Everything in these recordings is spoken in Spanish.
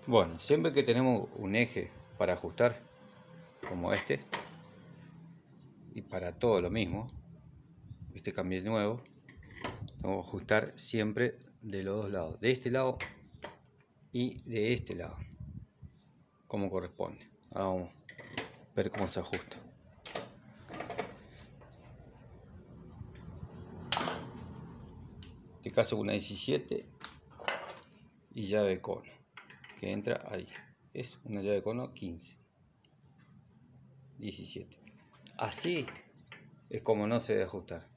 Bueno, siempre que tenemos un eje para ajustar, como este, y para todo lo mismo, este cambio nuevo, tengo que ajustar siempre de los dos lados, de este lado y de este lado, como corresponde. Vamos a ver cómo se ajusta. En este caso una 17 y llave de cono que entra ahí, es una llave de cono 15, 17. Así es como no se debe ajustar.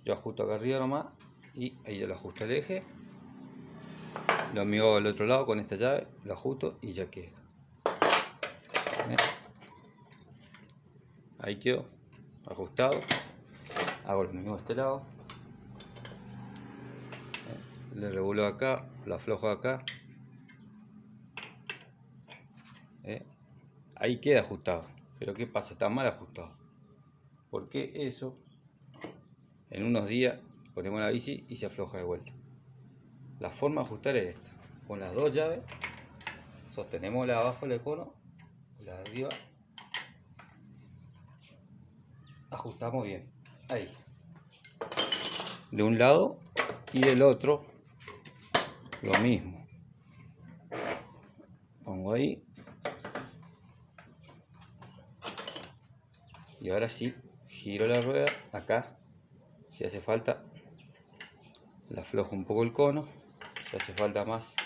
Yo ajusto acá arriba nomás y ahí yo lo ajusto el eje, lo amigo al otro lado con esta llave, lo ajusto y ya queda. Ahí quedó ajustado. Hago lo mismo de este lado, le regulo acá, lo aflojo acá, ahí queda ajustado. Pero ¿qué pasa? Está mal ajustado, porque eso en unos días ponemos la bici y se afloja de vuelta. La forma de ajustar es esta: con las dos llaves sostenemos la de abajo del cono, la de arriba, ajustamos bien, ahí, de un lado y del otro lo mismo. Pongo ahí y ahora sí giro la rueda acá. Si hace falta le aflojo un poco el cono, si hace falta más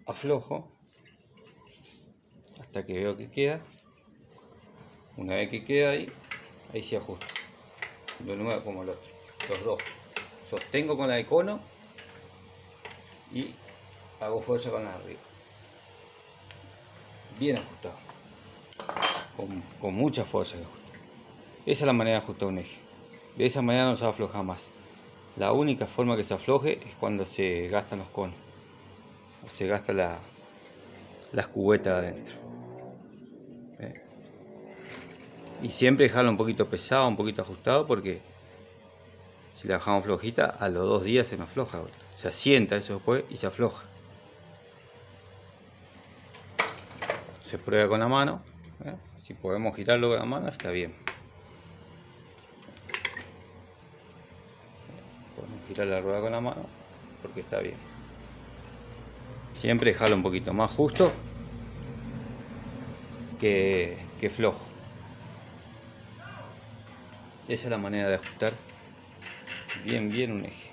aflojo hasta que veo que queda. Una vez que queda ahí, ahí sí ajusto lo nuevo como el otro, los dos. Sostengo con la de cono y hago fuerza con la de arriba, bien ajustado, con mucha fuerza de ajuste. Esa es la manera de ajustar un eje. De esa manera no se va a aflojar más. La única forma que se afloje es cuando se gastan los conos o se gasta las cubetas adentro. Y siempre dejarlo un poquito pesado, un poquito ajustado, porque si la dejamos flojita, a los 2 días se nos afloja. Se asienta eso después y se afloja. Se prueba con la mano. Si podemos girarlo con la mano, está bien. Podemos girar la rueda con la mano porque está bien. Siempre dejarlo un poquito más justo que flojo. Esa es la manera de ajustar bien un eje.